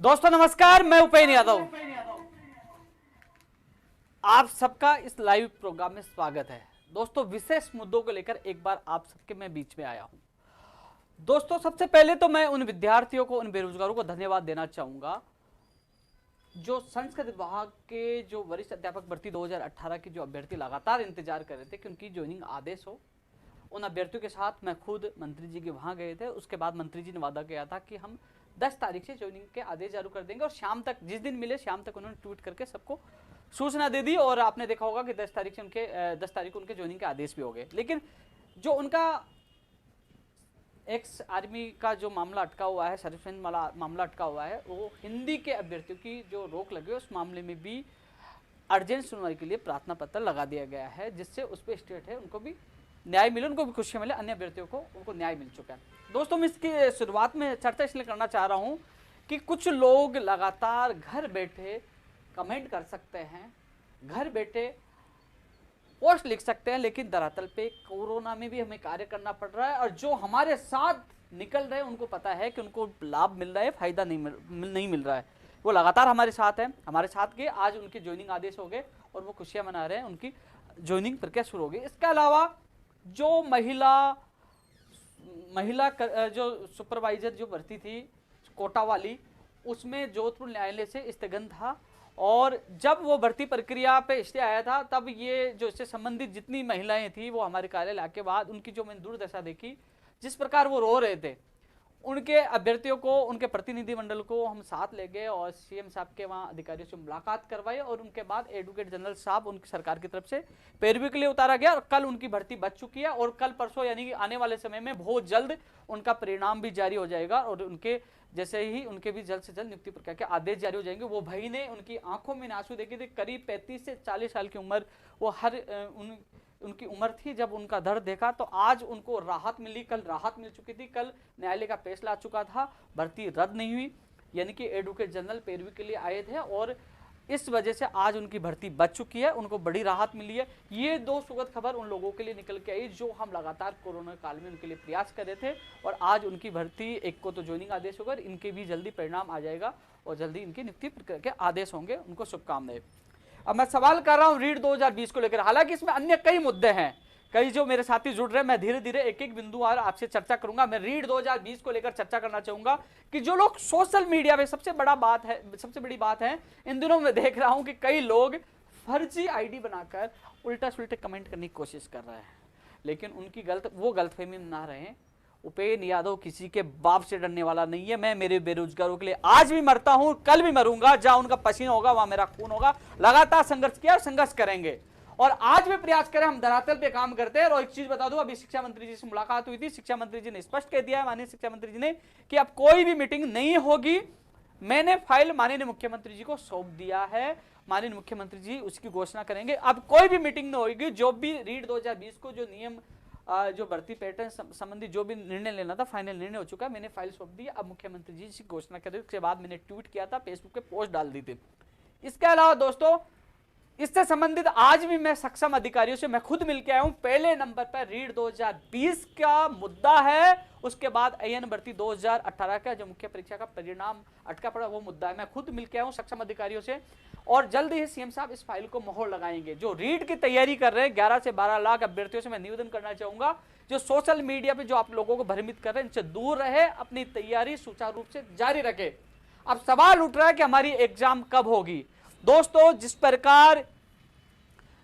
दोस्तों नमस्कार, मैं उपेन्द्र यादव। आप सबका इस लाइव प्रोग्राम में स्वागत है। दोस्तों विशेष मुद्दों को लेकर एक बार आप सबके मैं बीच में आया हूं। दोस्तों सबसे पहले तो मैं उन विद्यार्थियों को, उन बेरोजगारों को धन्यवाद देना चाहूंगा जो संस्कृत विभाग के जो वरिष्ठ अध्यापक भर्ती 2018 के जो अभ्यर्थी लगातार इंतजार कर रहे थे कि उनकी ज्वाइनिंग आदेश हो। उन अभ्यर्थियों के साथ मैं खुद मंत्री जी के वहां गए थे। उसके बाद मंत्री जी ने वादा किया था कि हम 10 तारीख से ज्वाइनिंग के आदेश जारी कर देंगे और शाम तक, जिस दिन मिले शाम तक उन्होंने ट्वीट करके सबको सूचना दे दी। और आपने देखा होगा कि 10 तारीख से उनके 10 तारीख को उनके ज्वाइनिंग के आदेश भी हो गए। लेकिन जो उनका एक्स आर्मी का जो मामला अटका हुआ है, सर्विसमैन मामला अटका हुआ है, वो हिंदी के अभ्यर्थियों की जो रोक लगी है उस मामले में भी अर्जेंट सुनवाई के लिए प्रार्थना पत्र लगा दिया गया है, जिससे उस पर स्टेट है उनको भी न्याय मिले, उनको भी खुशियां मिले। अन्य अभ्यर्थियों को उनको न्याय मिल चुका है। दोस्तों मैं इसकी शुरुआत में चर्चा इसलिए करना चाह रहा हूं कि कुछ लोग लगातार घर बैठे कमेंट कर सकते हैं, घर बैठे पोस्ट लिख सकते हैं, लेकिन दरअसल पे कोरोना में भी हमें कार्य करना पड़ रहा है। और जो हमारे साथ निकल रहे हैं उनको पता है कि उनको लाभ मिल रहा है, फायदा नहीं मिल रहा है। वो लगातार हमारे साथ हैं, हमारे साथ के आज उनके ज्वाइनिंग आदेश हो गए और वो खुशियां मना रहे हैं, उनकी ज्वाइनिंग प्रक्रिया शुरू हो गई। इसके अलावा जो महिला जो सुपरवाइजर जो भर्ती थी कोटा वाली, उसमें जोधपुर न्यायालय से स्थगन था। और जब वो भर्ती प्रक्रिया पे स्टे आया था तब ये जो इससे संबंधित जितनी महिलाएं थी वो हमारे कार्यालय आके बाद उनकी जो मैंने दुर्दशा देखी, जिस प्रकार वो रो रहे थे, उनके अभ्यर्थियों को, उनके प्रतिनिधिमंडल को हम साथ ले गए और सीएम साहब के वहाँ अधिकारियों से मुलाकात करवाई। और उनके बाद एडवोकेट जनरल साहब उनकी सरकार की तरफ से पैरवी के लिए उतारा गया और कल उनकी भर्ती बच चुकी है। और कल परसों यानी कि आने वाले समय में बहुत जल्द उनका परिणाम भी जारी हो जाएगा और उनके जैसे ही उनके भी जल्द से जल्द नियुक्ति प्रक्रिया के आदेश जारी हो जाएंगे। वो भाई ने, उनकी आंखों में आंसू देखे थे, करीब 35 से 40 साल की उम्र, वो उनकी उम्र थी जब उनका दर्द देखा। तो आज उनको राहत मिली, कल राहत मिल चुकी थी, कल न्यायालय का फैसला आ चुका था, भर्ती रद्द नहीं हुई, यानी कि एडवोकेट जनरल पैरवी के लिए आए थे और इस वजह से आज उनकी भर्ती बच चुकी है, उनको बड़ी राहत मिली है। ये दो सुखद खबर उन लोगों के लिए निकल के आई जो हम लगातार कोरोना काल में उनके लिए प्रयास कर रहे थे। और आज उनकी भर्ती, एक को तो ज्वाइनिंग आदेश होगा, इनके भी जल्दी परिणाम आ जाएगा और जल्दी इनकी नियुक्ति प्रक्रिया के आदेश होंगे। उनको शुभकामनाएं। अब मैं सवाल कर रहा हूं रीड 2020 को लेकर, हालांकि इसमें अन्य कई मुद्दे हैं, कई जो मेरे साथी जुड़ रहे हैं। मैं धीरे धीरे एक एक बिंदु और आपसे चर्चा करूंगा। मैं रीड 2020 को लेकर चर्चा करना चाहूंगा कि जो लोग सोशल मीडिया पे, सबसे बड़ी बात है इन दिनों में देख रहा हूं कि कई लोग फर्जी आईडी बनाकर उल्टा सुल्टे कमेंट करने की कोशिश कर रहे हैं, लेकिन उनकी गलतफहमी में ना रहे। उपेन्द्र यादव किसी के बाप से डरने वाला नहीं है। मैं मेरे बेरोजगारों के लिए आज भी मरता हूं, कल भी मरूंगा। जहां उनका पसीना होगा वहां मेरा खून होगा। लगातार संघर्ष किया, संघर्ष करेंगे और आज भी प्रयास करें। हम धरातल पे काम करते हैं। और एक चीज बता दूं, अभी शिक्षा मंत्री जी से मुलाकात हुई थी, शिक्षा मंत्री जी ने स्पष्ट कह दिया है, माननीय शिक्षा मंत्री जी ने, कि अब कोई भी मीटिंग नहीं होगी। मैंने फाइल माननीय मुख्यमंत्री जी को सौंप दिया है, माननीय मुख्यमंत्री जी उसकी घोषणा करेंगे। अब कोई भी मीटिंग नहीं होगी। जो भी रीड 2020 को जो नियम, जो भर्ती पैटर्न संबंधी जो भी निर्णय लेना था, फाइनल निर्णय हो चुका है। मैंने फाइल सौंप दी। अब मुख्यमंत्री जी की घोषणा करें, उसके बाद मैंने ट्वीट किया था, फेसबुक पे पोस्ट डाल दी थी। इसके अलावा दोस्तों, इससे संबंधित आज भी मैं सक्षम अधिकारियों से मैं खुद मिलकर आया हूं। पहले नंबर पर रीड 2020 का मुद्दा है, उसके बाद AN भर्ती 2018 का जो मुख्य परीक्षा का परिणाम अटका पड़ा वो मुद्दा है। मैं खुद मिलकर आया हूं सक्षम अधिकारियों से और जल्द ही सीएम साहब इस फाइल को मोहर लगाएंगे। जो रीड की तैयारी कर रहे हैं 11 से 12 लाख अभ्यर्थियों से मैं निवेदन करना चाहूंगा, जो सोशल मीडिया पे जो आप लोगों को भ्रमित कर रहे हैं, इनसे दूर रहे, अपनी तैयारी सुचारू रूप से जारी रखे। अब सवाल उठ रहा है कि हमारी एग्जाम कब होगी। दोस्तों जिस प्रकार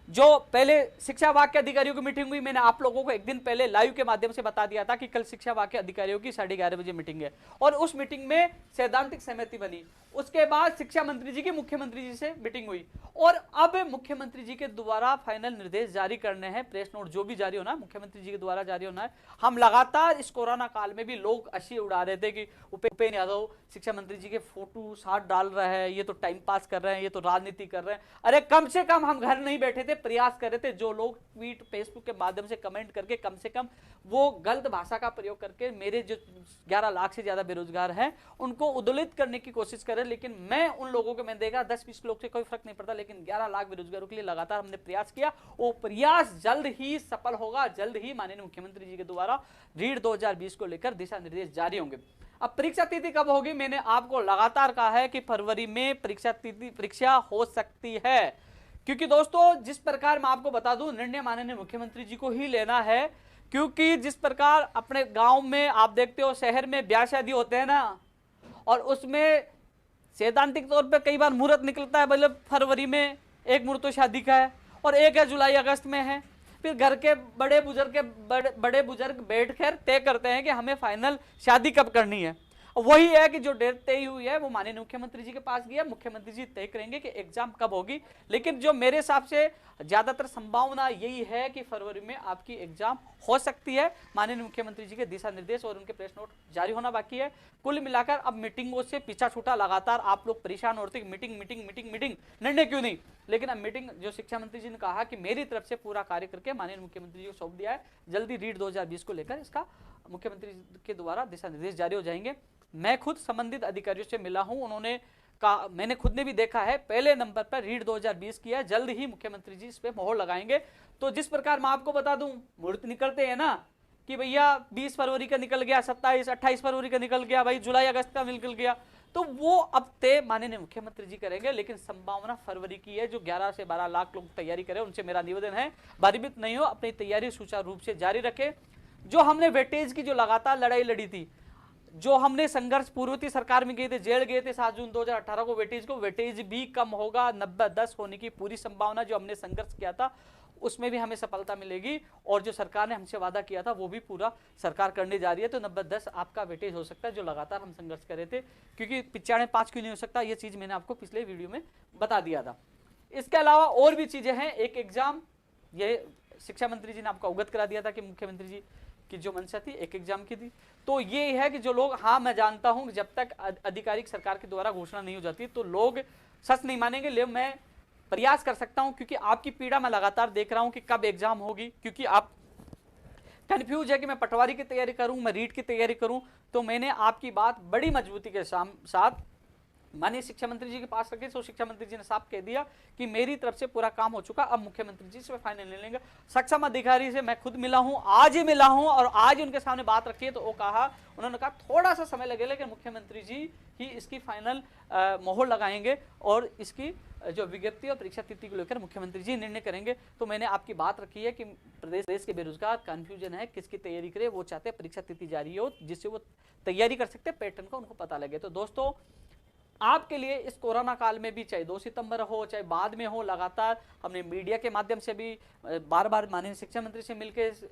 जो पहले शिक्षा विभाग के अधिकारियों की मीटिंग हुई, मैंने आप लोगों को एक दिन पहले लाइव के माध्यम से बता दिया था कि कल शिक्षा विभाग के अधिकारियों की 11:30 बजे मीटिंग है और उस मीटिंग में सैद्धांतिक सहमति बनी। उसके बाद शिक्षा मंत्री जी की मुख्यमंत्री जी से मीटिंग हुई और अब मुख्यमंत्री जी के द्वारा फाइनल निर्देश जारी करने हैं। प्रेस नोट जो भी जारी होना है मुख्यमंत्री जी के द्वारा जारी होना है। हम लगातार इस कोरोना काल में भी लोग हंसी उड़ा रहे थे कि उपेन्द्र यादव शिक्षा मंत्री जी के फोटो साथ डाल रहे हैं, ये तो टाइम पास कर रहे हैं, ये तो राजनीति कर रहे हैं। अरे कम से कम हम घर नहीं बैठे थे, प्रयास कर रहे थे, जो लोग ट्वीट फेसबुक के माध्यम से कमेंट करके कम से कम वो गलत भाषा का प्रयोग करके मेरे जो 11 लाख से ज्यादा बेरोजगार हैं उनको उद्दोलित करने की कोशिश कर रहे हैं। लेकिन मैं उन लोगों को, मैं देखा 10-20 लोग से कोई फर्क नहीं पड़ता, लेकिन 11 लाख बेरोजगारों के लिए लगातार हमने प्रयास किया। वो प्रयास जल्द ही सफल होगा, जल्द ही माननीय मुख्यमंत्री जी के द्वारा रीट 2020 को लेकर दिशा निर्देश जारी होंगे। अब परीक्षा तिथि कब होगी? मैंने आपको लगातार कहा है कि फरवरी में परीक्षा हो सकती है, क्योंकि दोस्तों जिस प्रकार मैं आपको बता दूं, निर्णय माननीय मुख्यमंत्री जी को ही लेना है, क्योंकि जिस प्रकार अपने गांव में आप देखते हो, शहर में ब्याह शादी होते हैं ना, और उसमें सैद्धांतिक तौर पे कई बार मुहूर्त निकलता है, मतलब फरवरी में एक मुहूर्त तो शादी का है और एक है जुलाई अगस्त में है। फिर घर के बड़े बुजुर्ग बैठकर तय करते हैं कि हमें फाइनल शादी कब करनी है। वही है कि जो डेट तय हुई है वो माननीय मुख्यमंत्री जी के पास गया, मुख्यमंत्री जी तय करेंगे कि एग्जाम कब होगी। लेकिन जो मेरे हिसाब से ज्यादातर संभावना यही है कि फरवरी में आपकी एग्जाम हो सकती है। माननीय मुख्यमंत्री जी के दिशा निर्देश और उनके प्रेस नोट जारी होना बाकी है। कुल मिलाकर अब मीटिंगों से पीछा छूटा, लगातार आप लोग परेशान होते मीटिंग मीटिंग मीटिंग मीटिंग, निर्णय क्यों नहीं। लेकिन अब मीटिंग जो शिक्षा मंत्री जी ने कहा कि मेरी तरफ से पूरा कार्य करके माननीय मुख्यमंत्री जी को सौंप दिया है, जल्दी रीट 2020 को लेकर इसका मुख्यमंत्री के द्वारा दिशा निर्देश जारी हो जाएंगे। मैं खुद संबंधित अधिकारियों से मिला हूं, उन्होंने कहा, मैंने खुद ने भी देखा है, पहले नंबर पर रीट 2020 किया, जल्द ही मुख्यमंत्री जी इस पे मोहर लगाएंगे। तो जिस प्रकार मैं आपको बता दूं, मुहूर्त निकलते हैं ना कि भैया 20 फरवरी का निकल गया, 27-28 फरवरी का निकल गया, भाई जुलाई अगस्त का निकल गया, तो वो अब तय माननीय मुख्यमंत्री जी करेंगे। लेकिन संभावना फरवरी की है। जो 11 से 12 लाख लोग तैयारी करें, उनसे मेरा निवेदन है, भयभीत नहीं हो, अपनी तैयारी सुचारू रूप से जारी रखें। जो हमने वेटेज की जो लगातार लड़ाई लड़ी थी, जो हमने संघर्ष पूर्ववर्ती सरकार में गए थे, जेल गए थे 7 जून 2018 को, वेटेज भी कम होगा, 90-10 होने की पूरी संभावना। जो हमने संघर्ष किया था उसमें भी हमें सफलता मिलेगी, और जो सरकार ने हमसे वादा किया था वो भी पूरा सरकार करने जा रही है। तो 90-10 आपका वेटेज हो सकता है, जो लगातार हम संघर्ष कर रहे थे, क्योंकि 95 क्यों नहीं हो सकता, ये चीज मैंने आपको पिछले वीडियो में बता दिया था। इसके अलावा और भी चीजें हैं। एक एग्जाम, ये शिक्षा मंत्री जी ने आपको अवगत करा दिया था कि मुख्यमंत्री जी की जो मंशा थी एक एग्जाम की थी। तो ये है कि जो लोग, हाँ मैं जानता हूं जब तक आधिकारिक सरकार के द्वारा घोषणा नहीं हो जाती तो लोग सच नहीं मानेंगे, लेकिन मैं प्रयास कर सकता हूं, क्योंकि आपकी पीड़ा मैं लगातार देख रहा हूं कि कब एग्जाम होगी, क्योंकि आप कंफ्यूज है कि मैं पटवारी की तैयारी करूं, मैं रीट की तैयारी करूं। तो मैंने आपकी बात बड़ी मजबूती के साथ माननीय शिक्षा मंत्री जी के पास रखे, तो शिक्षा मंत्री जी ने साफ कह दिया कि मेरी तरफ से पूरा काम हो चुका, अब मुख्यमंत्री जी से फाइनल ले लेंगे। सक्षम अधिकारी से मैं खुद मिला हूं, आज ही मिला हूं, और आज ही उनके सामने बात रखी है। तो वो उन्होंने कहा थोड़ा सा समय लगेगा, लेकिन मुख्यमंत्री जी ही इसकी फाइनल मोहर लगाएंगे, और इसकी जो विज्ञप्ति और परीक्षा तिथि को लेकर मुख्यमंत्री जी निर्णय करेंगे। तो मैंने आपकी बात रखी है कि प्रदेश के बेरोजगार कंफ्यूजन है किसकी तैयारी करे, वो चाहते हैं परीक्षा तिथि जारी हो जिससे वो तैयारी कर सकते हैं, पैटर्न का उनको पता लगे। तो दोस्तों आपके लिए इस कोरोना काल में भी, चाहे 2 सितंबर हो चाहे बाद में हो, लगातार हमने मीडिया के माध्यम से भी बार बार माननीय शिक्षा मंत्री से मिलकर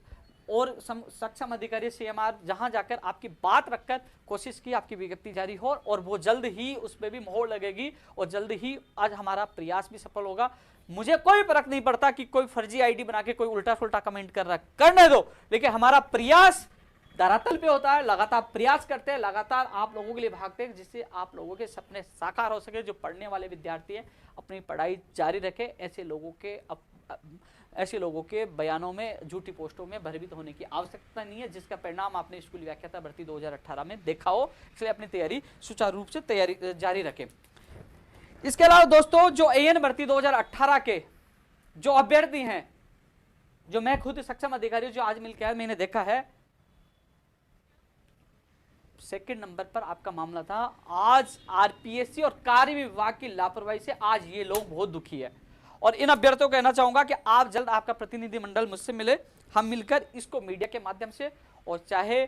और सक्षम अधिकारी सीएमआर जहां जाकर आपकी बात रखकर कोशिश की आपकी विज्ञप्ति जारी हो, और वो जल्द ही उस पर भी मोहर लगेगी, और जल्द ही आज हमारा प्रयास भी सफल होगा। मुझे कोई फर्क नहीं पड़ता कि कोई फर्जी आईडी बना के कोई उल्टा फुल्टा कमेंट कर रहा है, करने दो, लेकिन हमारा प्रयास धरातल पे होता है। लगातार प्रयास करते हैं, लगातार आप लोगों के लिए भागते हैं, जिससे आप लोगों के सपने साकार हो सके। जो पढ़ने वाले विद्यार्थी हैं अपनी पढ़ाई जारी रखें, ऐसे लोगों के बयानों में, झूठी पोस्टों में भयभीत होने की आवश्यकता नहीं है, जिसका परिणाम आपने स्कूली व्याख्याता भर्ती 2018 में देखा हो। इसलिए अपनी तैयारी सुचारू रूप से तैयारी जारी रखें। इसके अलावा दोस्तों, जो एएन भर्ती 2018 के जो अभ्यर्थी हैं, जो मैं खुद सक्षम अधिकारी जो आज मिलकर आया, मैंने देखा है सेकंड नंबर पर आपका मामला था। आज आरपीएससी और कार्य विभाग की लापरवाही से आज ये लोग बहुत दुखी है, और इन अभ्यर्थियों को कहना चाहूंगा कि आप जल्द आपका प्रतिनिधिमंडल मुझसे मिले, हम मिलकर इसको मीडिया के माध्यम से, और चाहे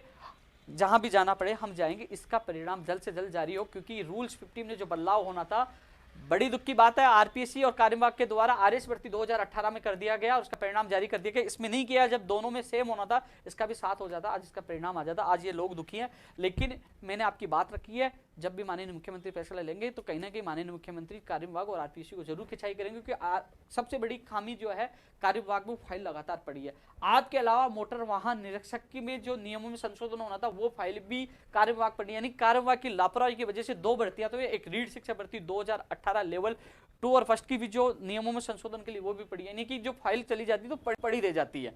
जहां भी जाना पड़े हम जाएंगे, इसका परिणाम जल्द से जल्द जारी हो। क्योंकि रूल्स 15 में जो बदलाव होना था, बड़ी दुख की बात है, आरपीएससी और कार्य विभाग के द्वारा आरएस भर्ती 2018 में कर दिया गया और उसका परिणाम जारी कर दिया गया। इसमें नहीं किया, जब दोनों में सेम होना था, इसका भी साथ हो जाता, आज इसका परिणाम आ जाता। आज ये लोग दुखी हैं, लेकिन मैंने आपकी बात रखी है, जब भी माननीय मुख्यमंत्री फैसला लेंगे तो कहीं ना कहीं माननीय मुख्यमंत्री कार्य विभाग और आरपीसी को जरूर खिंचाई करेंगे, क्योंकि सबसे बड़ी खामी जो है कार्य विभाग में फाइल लगातार पड़ी है। आपके अलावा मोटर वाहन निरीक्षक की में जो नियमों में संशोधन होना था वो फाइल भी कार्य विभाग पड़ी, यानी कार्य विभाग की लापरवाही की वजह से 2 भर्तियां तो एक रीढ़ शिक्षा भर्ती 2018 लेवल 2 और फर्स्ट की भी जो नियमों में संशोधन के लिए वो भी पड़ी, यानी कि जो फाइल चली जाती है तो पड़ी रह जाती है।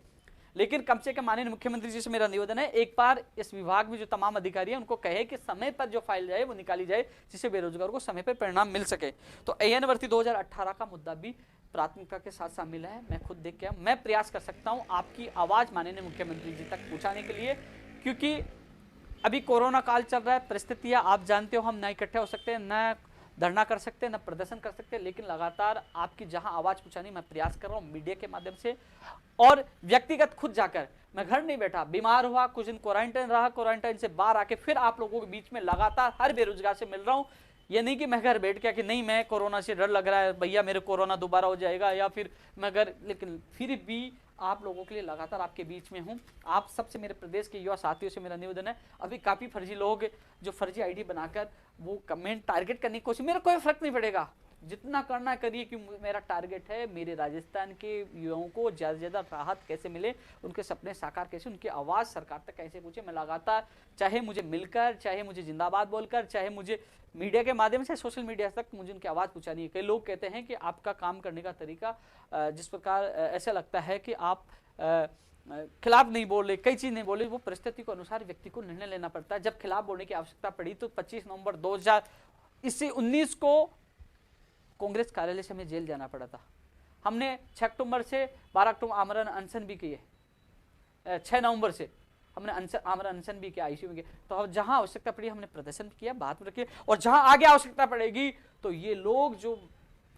लेकिन कम से कम माननीय मुख्यमंत्री जी से मेरा निवेदन है, एक बार इस विभाग में जो तमाम अधिकारी हैं उनको कहे कि समय पर जो फाइल जाए वो निकाली जाए, जिससे बेरोजगारों को समय पर परिणाम मिल सके। तो एएन भर्ती 2018 का मुद्दा भी प्राथमिकता के साथ शामिल है। मैं खुद देख के मैं प्रयास कर सकता हूं आपकी आवाज माननीय मुख्यमंत्री जी तक पहुंचाने के लिए, क्योंकि अभी कोरोना काल चल रहा है, परिस्थितियां आप जानते हो, हम न इकट्ठे हो सकते हैं, न धरना कर सकते हैं, न प्रदर्शन कर सकते हैं, लेकिन लगातार आपकी जहां आवाज पहुंचानी मैं प्रयास कर रहा हूं मीडिया के माध्यम से और व्यक्तिगत खुद जाकर। मैं घर नहीं बैठा, बीमार हुआ, कुछ दिन क्वारंटाइन रहा, क्वारंटाइन से बाहर आके फिर आप लोगों के बीच में लगातार हर बेरोजगार से मिल रहा हूं। ये नहीं कि मैं घर बैठ के कि नहीं मैं कोरोना से डर लग रहा है भैया, मेरे कोरोना दोबारा हो जाएगा या फिर मैं घर, लेकिन फिर भी आप लोगों के लिए लगातार आपके बीच में हूं। आप सबसे, मेरे प्रदेश के युवा साथियों से मेरा निवेदन है, अभी काफ़ी फर्जी लोग जो फर्जी आईडी बनाकर वो कमेंट टारगेट करने की कोशिश, मेरा कोई फर्क नहीं पड़ेगा, जितना करना करिए, कि मेरा टारगेट है मेरे राजस्थान के युवाओं को ज़्यादा से ज़्यादा राहत कैसे मिले, उनके सपने साकार कैसे, उनकी आवाज़ सरकार तक कैसे पहुँचे। मैं लगातार, चाहे मुझे मिलकर, चाहे मुझे जिंदाबाद बोलकर, चाहे मुझे मीडिया के माध्यम से, सोशल मीडिया तक मुझे उनकी आवाज़ पहुँचानी है। कई लोग कहते हैं कि आपका काम करने का तरीका जिस प्रकार ऐसा लगता है कि आप खिलाफ नहीं बोले, कई चीज़ नहीं बोले, वो परिस्थिति के अनुसार व्यक्ति को निर्णय लेना पड़ता है। जब खिलाफ बोलने की आवश्यकता पड़ी तो 25 नवंबर 2019 को कांग्रेस कार्यालय से हमें जेल जाना पड़ा था। हमने 6 अक्टूबर से 12 अक्टूबर आमरण अनशन भी किए, 6 नवंबर से हमने आमरण अनशन भी किया, आईसीयू में। तो जहां आवश्यकता पड़ी हमने प्रदर्शन किया, बात रखी, और जहां आगे आवश्यकता पड़ेगी तो ये लोग जो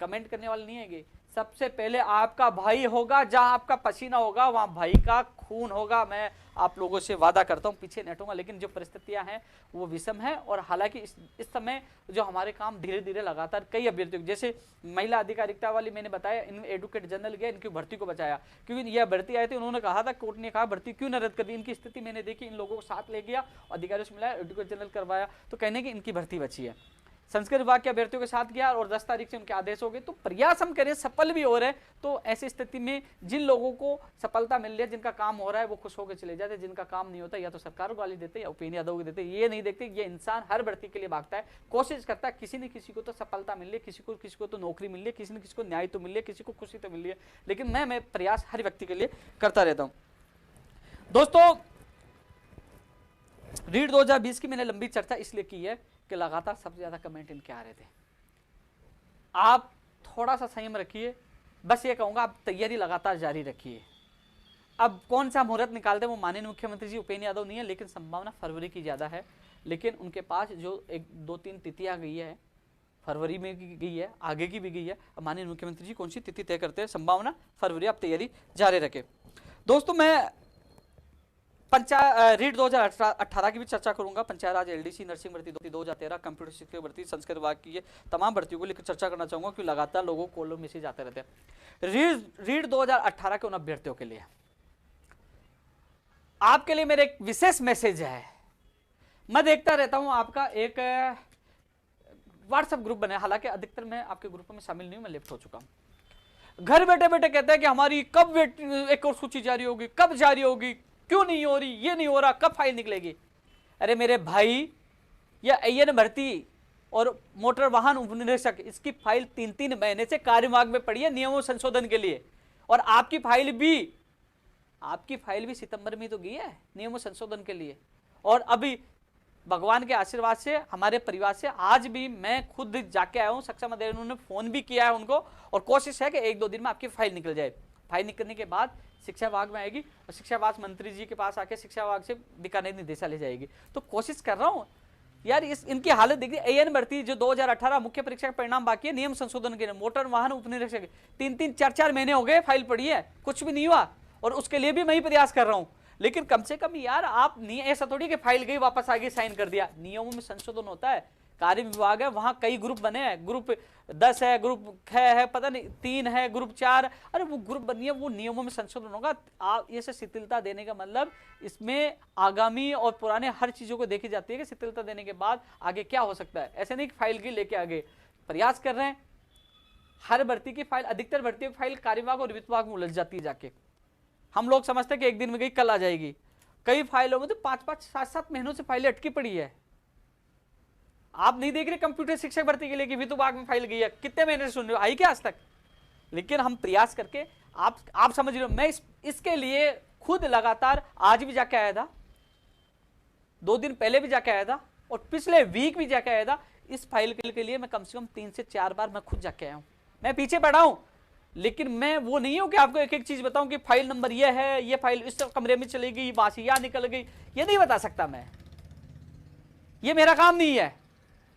कमेंट करने वाले नहीं है, सबसे पहले आपका भाई होगा, जहां आपका पसीना होगा वहां भाई का खून होगा। मैं आप लोगों से वादा करता हूं पीछे नहीं हटूंगा, लेकिन जो परिस्थितियां हैं वो विषम है। और हालांकि इस समय जो हमारे काम धीरे धीरे लगातार कई अभ्यर्थियों, जैसे महिला अधिकारिता वाली मैंने बताया, इन एडवोकेट जनरल गया, इनकी भर्ती को बचाया, क्योंकि यह भर्ती आई थी, उन्होंने कहा था, कोर्ट ने कहा भर्ती क्यों न रद्द कर दी। इनकी स्थिति मैंने देखी, इन लोगों को साथ ले गया, अधिकारियों से मिलाया, एडवोकेट जनरल करवाया, तो कहने की इनकी भर्ती बची है। संस्कृत विभाग के अभ्यर्थियों के साथ गया और 10 तारीख से उनके आदेश हो गए। तो प्रयास हम करें, सफल भी हो रहे हैं। तो ऐसी स्थिति में जिन लोगों को सफलता मिल रही है, जिनका काम हो रहा है, वो खुश होकर चले जाते, जिनका काम नहीं होता या तो सरकार को गाली देते या उपेन्द्र यादव को देते, ये नहीं देखते। ये इंसान हर भर्ती के लिए भागता है, कोशिश करता है, किसी न किसी को तो सफलता मिल रही है, किसी को तो नौकरी मिल रही है, किसी न किसी को न्याय तो मिल रही है, किसी को खुशी तो मिल रही है, लेकिन मैं प्रयास हर व्यक्ति के लिए करता रहता हूँ। दोस्तों, रीड 2020 की मैंने लंबी चर्चा इसलिए की है कि लगातार सबसे ज्यादा कमेंट इनके आ रहे थे। आप थोड़ा सा संयम रखिए, बस ये कहूंगा, आप तैयारी लगातार जारी रखिए। अब कौन सा मुहूर्त निकालते हैं वो माननीय मुख्यमंत्री जी उपेन्द्र यादव नहीं है, लेकिन संभावना फरवरी की ज्यादा है। लेकिन उनके पास जो 1-2-3 तिथियां गई है, फरवरी में भी गई है, आगे की भी गई है। अब माननीय मुख्यमंत्री जी कौन सी तिथि तय करते हैं, संभावना फरवरी, आप तैयारी जारी रखें। दोस्तों, मैं रीड 2018 की भी चर्चा करूंगा, पंचायत राज, एलडीसी, नर्सिंग भर्ती 2013, कंप्यूटर शिक्षा भर्ती, संस्कृत विभाग की, ये तमाम भर्तियों को लेकर चर्चा करना चाहूंगा, क्योंकि लगातार लोगों को कॉल मैसेज आते रहते हैं। रीड 2018 के उन अभ्यर्थियों के लिए, आपके लिए मेरे एक विशेष मैसेज है। मैं देखता रहता हूं आपका एक व्हाट्सएप ग्रुप बने, हालांकि अधिकतर मैं आपके ग्रुपों में शामिल नहीं हूं, मैं लेफ्ट हो चुका हूं। घर बैठे बैठे कहते हैं कि हमारी कब एक और सूची जारी होगी, कब जारी होगी, क्यों नहीं हो रही, ये नहीं हो रहा, कब फाइल निकलेगी। अरे मेरे भाई, या एएन भर्ती और मोटर वाहन उपनिरीक्षक, इसकी फाइल 3-3 महीने से कार्य विभाग में पड़ी है नियमों संशोधन के लिए, और आपकी फाइल भी सितंबर में तो गई है नियमों संशोधन के लिए। और अभी भगवान के आशीर्वाद से, हमारे परिवार से, आज भी मैं खुद जाके आया हूँ, सक्षम अधिकारी, उन्होंने फोन भी किया है उनको, और कोशिश है कि 1-2 दिन में आपकी फाइल निकल जाए। फाइल निकलने के बाद शिक्षा विभाग में आएगी और शिक्षा विभाग मंत्री जी के पास आके शिक्षा विभाग से बीकानेर निदेशालय जाएगी। तो कोशिश कर रहा हूँ यार, इनकी हालत देखिए। एएन भर्ती जो 2018 मुख्य परीक्षा का परिणाम बाकी है, नियम संशोधन के, मोटर वाहन उपनिरीक्षक 3-3, 4-4 महीने हो गए, फाइल पड़ी है, कुछ भी नहीं हुआ, और उसके लिए भी मैं ही प्रयास कर रहा हूँ। लेकिन कम से कम यार, आप नहीं, ऐसा थोड़ी कि फाइल गई वापस आ गई, साइन कर दिया। नियमों में संशोधन होता है, कार्य विभाग है, वहां कई ग्रुप बने हैं, ग्रुप 10 है, ग्रुप 6 है, पता नहीं 3 है, ग्रुप 4, अरे वो ग्रुप बनिए, वो नियमों में संशोधन होगा। आप ये से शिथिलता देने का मतलब इसमें आगामी और पुराने हर चीजों को देखी जाती है कि शिथिलता देने के बाद आगे क्या हो सकता है। ऐसे नहीं कि फाइल की लेके आगे प्रयास कर रहे हैं। हर भर्ती की फाइल, अधिकतर भर्तियों की फाइल कार्य विभाग और वित्त विभाग में उलझ जाती है जाके। हम लोग समझते हैं कि एक दिन में गई कल आ जाएगी, कई फाइलों में तो 5-5, 7-7 महीनों से फाइलें अटकी पड़ी है। आप नहीं देख रहे कंप्यूटर शिक्षक भर्ती के लिए कि वित्त विभाग में फाइल गई है, कितने महीने से सुन रहे हो, आई क्या आज तक? लेकिन हम प्रयास करके आप समझ रहे हो, मैं इसके लिए खुद लगातार आज भी जाके आया था, 2 दिन पहले भी जाके आया था, और पिछले वीक भी जाके आया था। इस फाइल के लिए मैं कम से कम 3 से 4 बार मैं खुद जाके आया हूं। मैं पीछे पड़ा हूं, लेकिन मैं वो नहीं हूं कि आपको एक एक चीज बताऊं कि फाइल नंबर ये है, ये फाइल इस कमरे में चली गई, बासी यहां निकल गई, ये नहीं बता सकता मैं, ये मेरा काम नहीं है।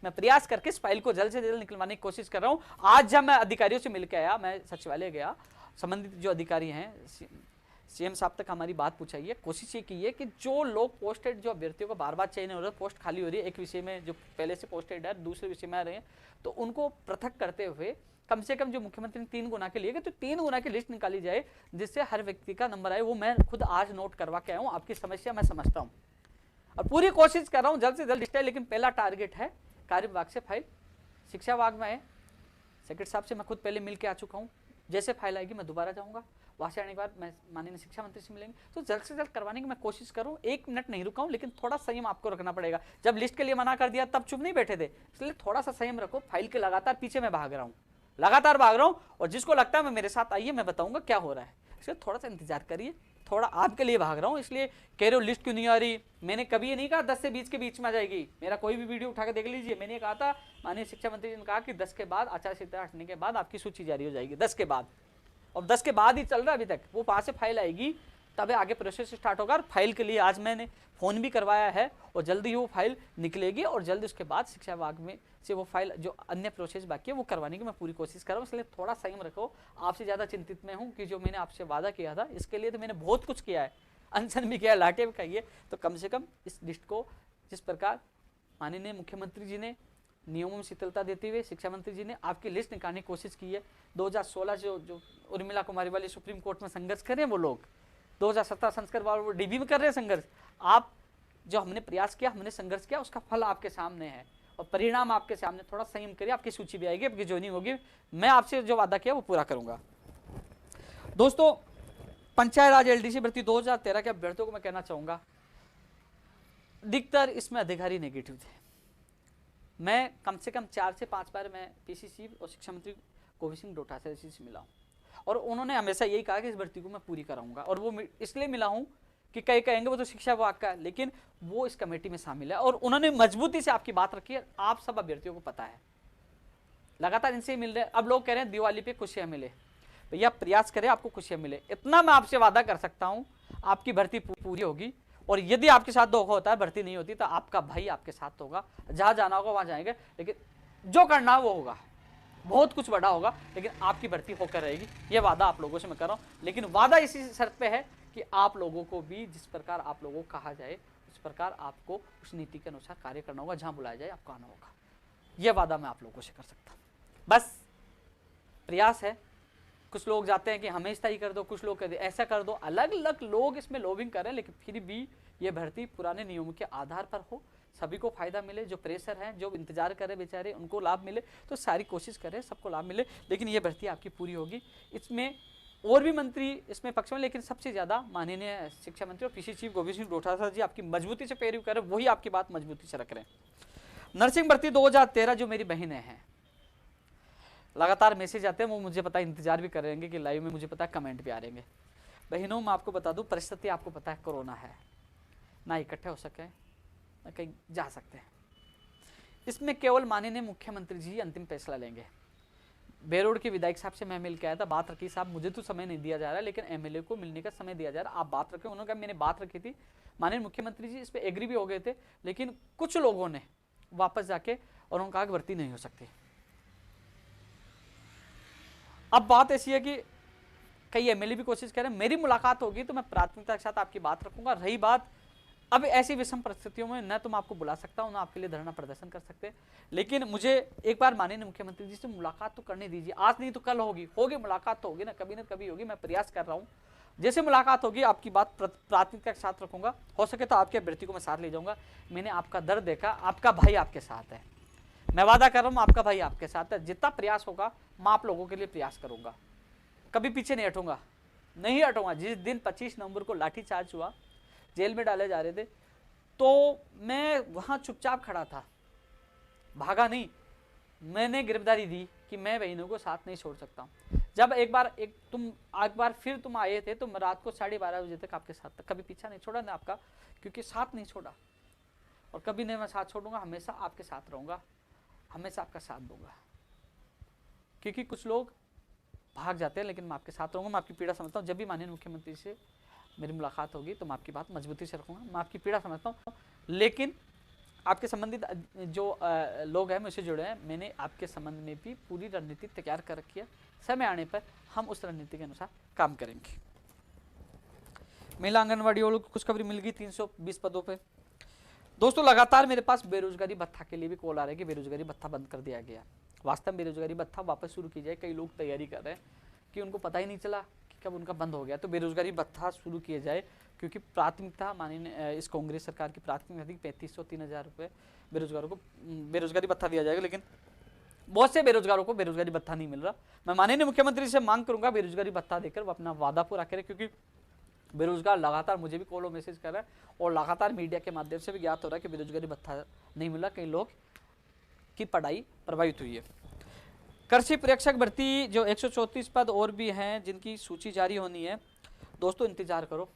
मैं प्रयास करके इस फाइल को जल्द से जल्द निकलवाने की कोशिश कर रहा हूं। आज जब मैं अधिकारियों से मिलकर आया, मैं सचिवालय गया, संबंधित जो अधिकारी हैं, सीएम साहब तक हमारी बात पूछाई है। कोशिश ये की है कि जो लोग पोस्टेड, जो अभ्यर्थियों को बार बार चयन हो रहा है, पोस्ट खाली हो रही है, एक विषय में जो पहले से पोस्टेड है, दूसरे विषय में आ रहे हैं, तो उनको पृथक करते हुए कम से कम जो मुख्यमंत्री ने 3 गुना के लिए, तो 3 गुना की लिस्ट निकाली जाए जिससे हर व्यक्ति का नंबर आए। वो मैं खुद आज नोट करवा के आया हूँ। आपकी समस्या मैं समझता हूँ और पूरी कोशिश कर रहा हूँ जल्द से जल्द लिस्ट है। लेकिन पहला टारगेट है कार्य विभाग से फाइल, शिक्षा विभाग में है, सेक्रेटरी साहब से मैं खुद पहले मिल के आ चुका हूँ। जैसे फाइल आएगी मैं दोबारा जाऊँगा, वहाँ से आने के बाद मैं माननीय शिक्षा मंत्री से मिलेंगे, तो जल्द से जल्द करवाने की मैं कोशिश करूँ। 1 मिनट नहीं रुका हूँ, लेकिन थोड़ा संयम आपको रखना पड़ेगा। जब लिस्ट के लिए मना कर दिया तब चुप नहीं बैठे थे, इसलिए थोड़ा सा संयम रखो। फाइल के लगातार पीछे मैं भाग रहा हूँ, लगातार भाग रहा हूँ, और जिसको लगता है मैं मेरे साथ आइए, मैं बताऊंगा क्या हो रहा है, इसलिए थोड़ा सा इंतजार करिए। थोड़ा आपके लिए भाग रहा हूँ, इसलिए कह रहे हो लिस्ट क्यों नहीं आ रही। मैंने कभी ये नहीं कहा 10 से 20 के बीच में आ जाएगी। मेरा कोई भी वीडियो उठा के देख लीजिए, मैंने कहा था, माननीय शिक्षा मंत्री जी ने कहा कि 10 के बाद, आचार संहिता हटने के बाद आपकी सूची जारी हो जाएगी, 10 के बाद। और 10 के बाद ही चल रहा है अभी तक। वो 5 से फाइल आएगी तब आगे प्रोसेस स्टार्ट होगा। और फाइल के लिए आज मैंने फोन भी करवाया है, और जल्दी ही वो फाइल निकलेगी, और जल्दी उसके बाद शिक्षा विभाग में से वो फाइल जो अन्य प्रोसेस बाकी है वो करवाने की मैं पूरी कोशिश कर रहा हूँ। इसलिए थोड़ा संयम रखो। आपसे ज़्यादा चिंतित मैं हूँ कि जो मैंने आपसे वादा किया था, इसके लिए तो मैंने बहुत कुछ किया है, अनशन भी किया, लाटे भी खाई है। तो कम से कम इस लिस्ट को, जिस प्रकार माननीय मुख्यमंत्री जी ने नियमों में शिथिलता देते हुए शिक्षा मंत्री जी ने आपकी लिस्ट निकालने की कोशिश की है। 2016 जो उर्मिला कुमारी वाले सुप्रीम कोर्ट में संघर्ष कर रहे हैं वो लोग, 2017 संस्कार वाले वो डीबी में कर रहे हैं संघर्ष। आप जो हमने प्रयास किया, हमने संघर्ष किया, उसका फल आपके सामने है और परिणाम आपके सामने। थोड़ा संयम करिए, आपकी सूची भी आएगी, आपकी ज्वाइनिंग होगी। मैं आपसे जो वादा किया वो पूरा करूंगा। दोस्तों, पंचायत राज एलडीसी भर्ती 2013 के अभ्यर्थियों को मैं कहना चाहूंगा, अधिकतर इसमें अधिकारी नेगेटिव थे। मैं कम से कम 4 से 5 बार मैं पीसीसी और शिक्षा मंत्री गोविंद सिंह डोटासरा जी से मिला हूँ, और उन्होंने हमेशा यही कहा कि इस भर्ती को मैं पूरी कराऊंगा। और वो इसलिए मिला हूँ कि कई कहेंगे वो तो शिक्षा विभाग का है, लेकिन वो इस कमेटी में शामिल है, और उन्होंने मजबूती से आपकी बात रखी है। आप सब अभ्यर्थियों को पता है, लगातार इनसे मिल रहे हैं। अब लोग कह रहे हैं दिवाली पे खुशियां मिले, भैया प्रयास करें आपको खुशियां मिले। इतना मैं आपसे वादा कर सकता हूं, आपकी भर्ती पूरी होगी। और यदि आपके साथ धोखा होता है, भर्ती नहीं होती, तो आपका भाई आपके साथ होगा, जहां जाना होगा वहां जाएंगे, लेकिन जो करना है वो होगा, बहुत कुछ बड़ा होगा, लेकिन आपकी भर्ती होकर रहेगी। ये वादा आप लोगों से मैं कर रहा हूं। लेकिन वादा इसी शर्त पे है कि आप लोगों को भी जिस प्रकार आप लोगों को कहा जाए, उस प्रकार आपको उस नीति के अनुसार कार्य करना होगा। जहां बुलाया जाए आपको आना होगा। यह वादा मैं आप लोगों से कर सकता हूं। बस प्रयास है। कुछ लोग जाते हैं कि हमें स्थायी कर दो, कुछ लोग कहते ऐसा कर दो, अलग अलग लोग इसमें लॉबिंग कर रहे हैं, लेकिन फिर भी ये भर्ती पुराने नियमों के आधार पर हो, सभी को फायदा मिले। जो प्रेशर हैं, जो इंतजार कर रहे बेचारे, उनको लाभ मिले। तो सारी कोशिश करें सबको लाभ मिले, लेकिन ये भर्ती आपकी पूरी होगी। इसमें और भी मंत्री इसमें पक्ष में, लेकिन सबसे ज्यादा माननीय शिक्षा मंत्री और पीसी चीफ गोविंद सिंह डोटासरा जी आपकी मजबूती से पैरवी कर रहे, वही आपकी बात मजबूती से रख रहे हैं। नर्सिंग भर्ती 2013 जो मेरी बहनें हैं, लगातार मैसेज आते हैं, वो मुझे पता है इंतजार भी करेंगे कि लाइव में, मुझे पता है कमेंट भी आ रहेंगे। बहनों, मैं आपको बता दूं, परिस्थिति आपको पता है कोरोना है, ना इकट्ठे हो सके, ना कहीं जा सकते हैं। इसमें केवल माननीय मुख्यमंत्री जी अंतिम फैसला लेंगे। बेरोड के विधायक साहब से मैं मिल के आया था, बात रखी, साहब मुझे तो समय नहीं दिया जा रहा है, लेकिन एमएलए को मिलने का समय दिया जा रहा है, आप बात रखें। उन्होंने कहा मैंने बात रखी थी, माननीय मुख्यमंत्री जी इस पर एग्री भी हो गए थे, लेकिन कुछ लोगों ने वापस जाके और उन्होंने कहा कि भर्ती नहीं हो सकती। अब बात ऐसी है कि कई एमएलए भी कोशिश कर रहे हैं, मेरी मुलाकात होगी तो मैं प्राथमिकता के साथ आपकी बात रखूंगा। रही बात अब ऐसी विषम परिस्थितियों में न तो मैं आपको बुला सकता हूं, ना आपके लिए धरना प्रदर्शन कर सकते, लेकिन मुझे एक बार माननीय मुख्यमंत्री जी से मुलाकात तो करने दीजिए। आज नहीं तो कल होगी मुलाकात तो होगी ना कभी होगी। मैं प्रयास कर रहा हूँ, जैसे मुलाकात होगी आपकी बात प्राथमिकता के साथ रखूंगा। हो सके तो आपके अभ्यर्थी को मैं साथ ले जाऊंगा। मैंने आपका दर्द देखा, आपका भाई आपके साथ है, मैं वादा कर रहा हूँ आपका भाई आपके साथ है। जितना प्रयास होगा मैं आप लोगों के लिए प्रयास करूंगा, कभी पीछे नहीं हटूंगा, नहीं हटूंगा। जिस दिन 25 नवंबर को लाठीचार्ज हुआ, जेल में डाले जा रहे थे, तो मैं वहां चुपचाप खड़ा था, भागा नहीं। मैंने गिरफ्तारी दी कि मैं बहनों को साथ नहीं छोड़ सकता हूं। जब एक बार फिर तुम आए थे तो मैं रात को 12:30 बजे तक आपके साथ था, कभी पीछा नहीं छोड़ा ना आपका, क्योंकि साथ नहीं छोड़ा और कभी नहीं मैं साथ छोड़ूंगा। हमेशा आपके साथ रहूंगा, हमेशा आपका साथ दूंगा, क्योंकि कुछ लोग भाग जाते हैं, लेकिन मैं आपके साथ रहूंगा। मैं आपकी पीड़ा समझता हूँ। जब भी माननीय मुख्यमंत्री से मेरी मुलाकात होगी तो मैं आपकी बात मजबूती से रखूंगा। मैं आपकी पीड़ा समझता हूँ, लेकिन आपके संबंधित जो लोग हैं मुझसे जुड़े हैं, मैंने आपके संबंध में भी पूरी रणनीति तैयार कर रखी है। समय आने पर हम उस रणनीति के अनुसार काम करेंगे। महिला आंगनवाड़ी वालों को खुशखबरी मिल गई 320 पदों पे। दोस्तों लगातार मेरे पास बेरोजगारी भत्ता के लिए भी कॉल आ रहा है कि बेरोजगारी भत्ता बंद कर दिया गया। वास्तव में बेरोजगारी भत्ता वापस शुरू की जाए, कई लोग तैयारी कर रहे हैं कि उनको पता ही नहीं चला कि कब उनका बंद हो गया। तो बेरोजगारी भत्ता शुरू किया जाए, क्योंकि प्राथमिकता माननीय इस कांग्रेस सरकार की प्राथमिकता थी 3500-3000 रुपये बेरोजगारों को बेरोजगारी भत्ता दिया जाएगा, लेकिन बहुत से बेरोजगारों को बेरोजगारी भत्ता नहीं मिल रहा। मैं माननीय मुख्यमंत्री से मांग करूंगा बेरोजगारी भत्ता देकर वो अपना वादा पूरा करे, क्योंकि बेरोजगार लगातार मुझे भी कॉल और मैसेज कर रहा है और लगातार मीडिया के माध्यम से भी ज्ञात हो रहा है कि बेरोजगारी भत्ता नहीं मिला, कई लोग की पढ़ाई प्रभावित हुई है। कृषि प्रेक्षक भर्ती जो 134 पद और भी हैं जिनकी सूची जारी होनी है, दोस्तों इंतजार करो।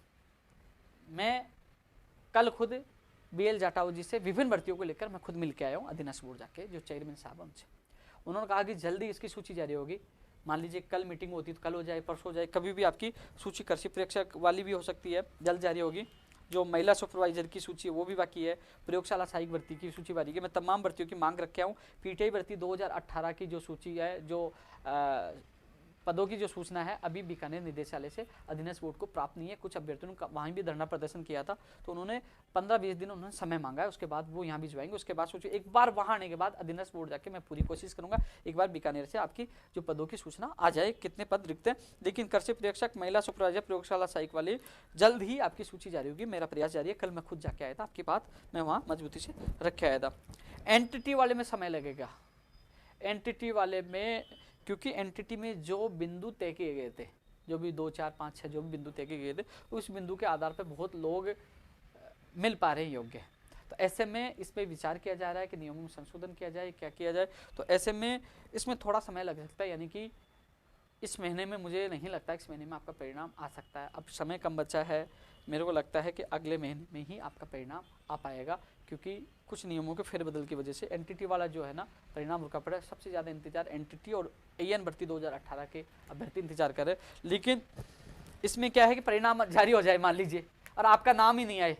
मैं कल खुद BL जाटाऊ जी से विभिन्न भर्तियों को लेकर मैं खुद मिल के आया हूँ, अधीनस्थ बोर्ड जाके जो चेयरमैन साहब उनसे। उन्होंने कहा कि जल्दी इसकी सूची जारी होगी। मान लीजिए कल मीटिंग होती तो कल हो जाए, परसों हो जाए, कभी भी आपकी सूची कृषि प्रेक्षक वाली भी हो सकती है, जल्द जारी होगी। जो महिला सुपरवाइजर की सूची है वो भी बाकी है, प्रयोगशाला सहायक भर्ती की सूची बाकी है। मैं तमाम भर्तियों की मांग रखे हूँ। PTI भर्ती 2018 की जो सूची है, जो पदों की जो सूचना है, अभी बीकानेर निदेशालय से अधीनस्थ बोर्ड को प्राप्त नहीं है। कुछ अभ्यर्थियों ने वहीं भी धरना प्रदर्शन किया था, तो उन्होंने 15-20 दिन उन्होंने समय मांगा है, उसके बाद वो यहाँ भिजवाएंगे। उसके बाद सोचिए एक बार वहाँ आने के बाद अधीनस्थ बोर्ड जाके मैं पूरी कोशिश करूंगा एक बार बीकानेर से आपकी जो पदों की सूचना आ जाए, कितने पद रिक्त हैं। लेकिन कृषि प्रेक्षक, महिला सुपरवाइजर, प्रयोगशाला सहायक वाली जल्द ही आपकी सूची जारी होगी। मेरा प्रयास जारी है। कल मैं खुद जाके आया था, आपकी बात मैं वहाँ मजबूती से रख के आया था। एनटीटी वाले में समय लगेगा, एनटीटी वाले में, क्योंकि एनटीटी में जो बिंदु तय किए गए थे, जो भी 2, 4, 5, 6 जो भी बिंदु तय किए गए थे, उस बिंदु के आधार पर बहुत लोग मिल पा रहे हैं योग्य। तो ऐसे में इस पर विचार किया जा रहा है कि नियमों में संशोधन किया जाए, क्या किया जाए। तो ऐसे में इसमें थोड़ा समय लग सकता है, यानी कि इस महीने में मुझे नहीं लगता इस महीने में आपका परिणाम आ सकता है। अब समय कम बचा है, मेरे को लगता है कि अगले महीने में ही आपका परिणाम आ पाएगा, क्योंकि कुछ नियमों के फेरबदल की वजह से एनटीटी वाला जो है ना परिणाम रुका पड़ा है। सबसे ज़्यादा इंतजार एनटीटी और AN भर्ती 2018 के अभ्यर्थी इंतजार कर रहे हैं। लेकिन इसमें क्या है कि परिणाम जारी हो जाए मान लीजिए और आपका नाम ही नहीं आए,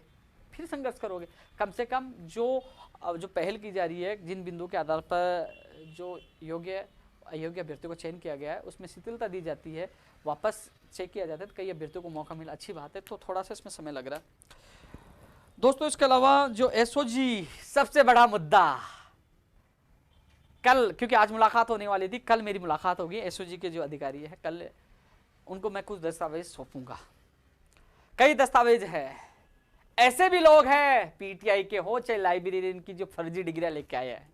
फिर संघर्ष करोगे। कम से कम जो पहल की जा रही है, जिन बिंदु के आधार पर जो योग्य अयोग्य अभ्यर्थियों को चयन किया गया है उसमें शिथिलता दी जाती है, वापस चेक किया जाता है, तो कई अभ्यर्थियों को मौका मिला, अच्छी बात है। तो थोड़ा सा इसमें समय लग रहा है दोस्तों। इसके अलावा जो SOG सबसे बड़ा मुद्दा, कल क्योंकि आज मुलाकात होने वाली थी, कल मेरी मुलाकात होगी SOG के जो अधिकारी है, कल उनको मैं कुछ दस्तावेज सौंपूंगा। कई दस्तावेज है, ऐसे भी लोग हैं PTI के हो चाहे लाइब्रेरियन की जो फर्जी डिग्रियां लेके आए हैं,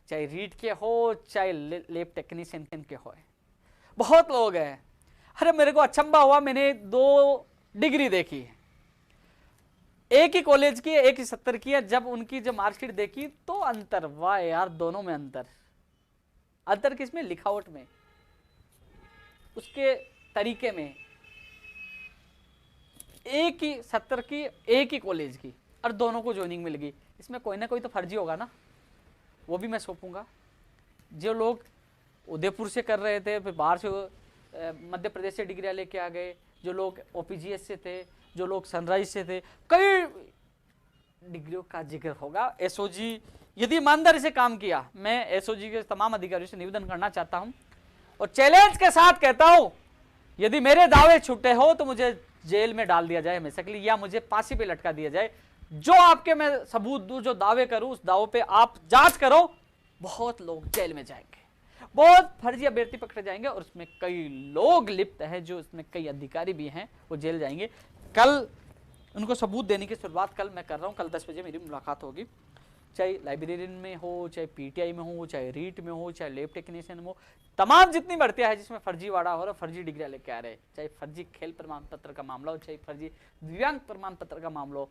चाहे रीट के हो चाहे लैब टेक्नीशियन के हो, बहुत लोग हैं। अरे मेरे को अचंभा हुआ, मैंने 2 डिग्री देखी, एक ही कॉलेज की, एक ही 70 की है। जब उनकी जब मार्कशीट देखी तो अंतर, वाह यार, दोनों में अंतर किसमें? लिखावट में, उसके तरीके में। एक ही 70 की, एक ही कॉलेज की, और दोनों को ज्वाइनिंग मिल गई। इसमें कोई ना कोई तो फर्जी होगा ना, वो भी मैं सौंपूंगा। जो लोग उदयपुर से कर रहे थे, फिर बाहर से मध्य प्रदेश से डिग्रियां लेके आ गए, जो लोग OPGS से थे, जो लोग सनराइज से थे, कई डिग्रियों का जिक्र होगा। SOG यदि ईमानदारी से काम किया, मैं SOG के तमाम अधिकारियों से निवेदन करना चाहता हूं और चैलेंज के साथ कहता हूं, यदि मेरे दावे छूटे हो तो मुझे जेल में डाल दिया जाए हमेशा के लिए, या मुझे फांसी पे लटका दिया जाए। जो आपके मैं सबूत दूं, जो दावे करूं, उस दावों पे आप जांच करो, बहुत लोग जेल में जाएंगे, बहुत फर्जी अभ्यर्थी पकड़े जाएंगे, और उसमें कई लोग लिप्त हैं, जो इसमें कई अधिकारी भी हैं, वो जेल जाएंगे। कल उनको सबूत देने की शुरुआत कल मैं कर रहा हूं। कल 10 बजे मेरी मुलाकात होगी, चाहे लाइब्रेरियन में हो, चाहे पीटीआई में हो, चाहे रीट में हो, चाहे लैब टेक्नीशियन में हो, तमाम जितनी भर्तियां हैं जिसमें फर्जीवाड़ा हो रहा है, फर्जी डिग्रियां लेके आ रहे हैं, चाहे फर्जी खेल प्रमाण पत्र का मामला हो, चाहे फर्जी दिव्यांग प्रमाण पत्र का मामला हो,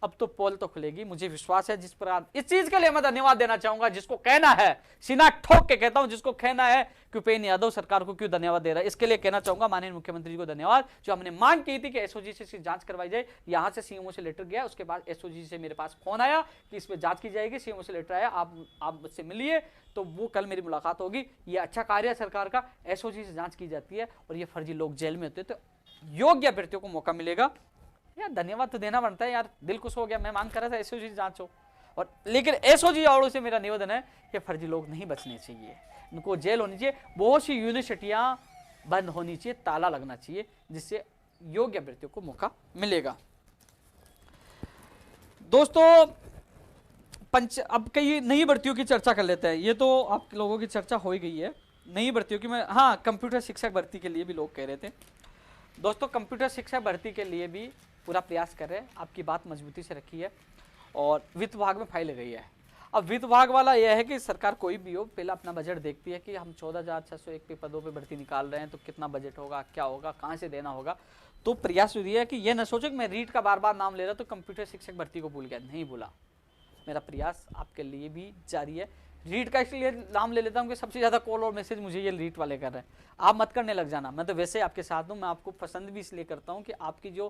अब तो पोल तो खुलेगी। मुझे विश्वास है, जिस प्रकार इस चीज के लिए मैं धन्यवाद देना चाहूंगा, जिसको कहना है, सीना ठोक के कहता हूं, जिसको कहना है कि उपेंद्र यादव सरकार को क्यों धन्यवाद दे रहा है, इसके लिए कहना चाहूंगा माननीय मुख्यमंत्री जी को धन्यवाद। जो हमने मांग की थी कि एसओजी से इसकी जांच करवाई जाए, यहां से सीएमओ से लेटर गया, उसके बाद एसओजी से मेरे पास फोन आया कि इस पर जांच की जाएगी, सीएमओ से लेटर आया, आप मुझसे मिलिए, तो वो कल मेरी मुलाकात होगी। ये अच्छा कार्य है सरकार का, एसओजी से जांच की जाती है और ये फर्जी लोग जेल में होते हैं, तो योग्य अभ्यर्थियों को मौका मिलेगा। यार धन्यवाद तो देना बनता है यार, दिल खुश हो गया। मैं मांग कर रहा था एसओजी जांच हो, और लेकिन एसओजी वालों से मेरा निवेदन है कि फर्जी लोग नहीं बचने चाहिए, इनको जेल होनी चाहिए। बहुत सी यूनिवर्सिटियां बंद होनी चाहिए, ताला लगना चाहिए, जिससे योग्य अभ्यर्थियों को मौका मिलेगा। दोस्तों अब कई नई भर्तियों की चर्चा कर लेते हैं। ये तो आप लोगों की चर्चा हो ही गई है नई भर्तियों की। मैं हाँ, कंप्यूटर शिक्षक भर्ती के लिए भी लोग कह रहे थे। दोस्तों कंप्यूटर शिक्षक भर्ती के लिए भी पूरा प्रयास कर रहे हैं, आपकी बात मजबूती से रखी है, और वित्त विभाग में फाइल गई है। अब वित्त विभाग वाला यह है कि सरकार कोई भी हो, पहले अपना बजट देखती है कि हम 14,601 पे पदों पे भर्ती निकाल रहे हैं, तो कितना बजट होगा, क्या होगा, कहाँ से देना होगा। तो प्रयास ये है कि यह न सोचो कि मैं रीट का बार बार नाम ले रहा तो कंप्यूटर शिक्षक भर्ती को भूल गया, नहीं भूला। मेरा प्रयास आपके लिए भी जारी है। रीट का इसलिए नाम ले लेता हूँ कि सबसे ज़्यादा कॉल और मैसेज मुझे ये रीट वाले कर रहे हैं। आप मत करने लग जाना, मैं तो वैसे आपके साथ हूँ। मैं आपको पसंद भी इसलिए करता हूँ कि आपकी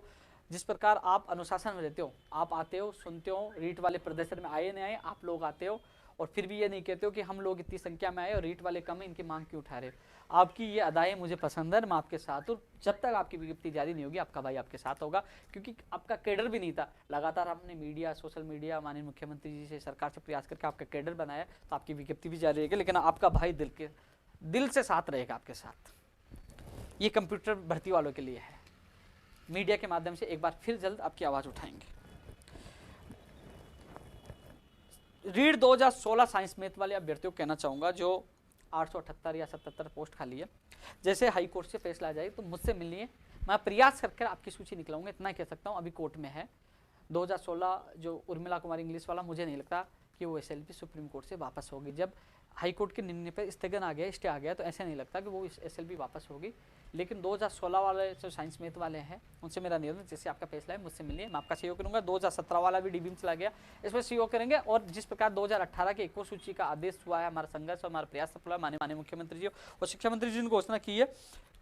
जिस प्रकार आप अनुशासन में रहते हो, आप आते हो, सुनते हो, रीट वाले प्रदर्शन में आए नहीं आए, आप लोग आते हो, और फिर भी ये नहीं कहते हो कि हम लोग इतनी संख्या में आए और रीट वाले कम है, इनकी मांग क्यों उठा रहे हो। आपकी ये अदाएं मुझे पसंद है, मैं आपके साथ हूँ। जब तक आपकी विज्ञप्ति जारी नहीं होगी, आपका भाई आपके साथ होगा, क्योंकि आपका कैडर भी नहीं था। लगातार आपने मीडिया, सोशल मीडिया, माननीय मुख्यमंत्री जी से, सरकार से प्रयास करके आपका कैडर बनाया, तो आपकी विज्ञप्ति भी जारी रहेगी, लेकिन आपका भाई दिल से साथ रहेगा आपके साथ। ये कंप्यूटर भर्ती वालों के लिए है। मीडिया के माध्यम से एक बार फिर जल्द आपकी आवाज उठाएंगे। रीट 2016 साइंस मैथ वाले अभ्यर्थियों को कहना चाहूंगा, जो 878 या 77 पोस्ट खाली है, जैसे हाई कोर्ट से फैसला आ जाए तो मुझसे मिलिए, मैं प्रयास करके आपकी सूची निकलाऊंगा। इतना कह सकता हूं, अभी कोर्ट में है 2016 जो उर्मिला कुमारी इंग्लिश वाला, मुझे नहीं लगता कि वो एसएलपी सुप्रीम कोर्ट से वापस होगी। जब हाई कोर्ट के निर्णय पर स्थगन आ गया, स्टे आ गया, तो ऐसे नहीं लगता कि वो एसएलपी वापस होगी। लेकिन 2016 वाले जो साइंस मैथ वाले हैं, उनसे मेरा निवेदन, जैसे आपका फैसला है मुझसे मिलिए, मैं आपका सहयोग करूंगा। 2017 वाला भी डीबीएम चला गया, इसमें सहयोग करेंगे। और जिस प्रकार 2018 के एक सूची का आदेश हुआ है, हमारा संघर्ष और हमारा प्रयास सफल हुआ, माननीय मुख्यमंत्री जी और शिक्षा मंत्री जी ने घोषणा की है,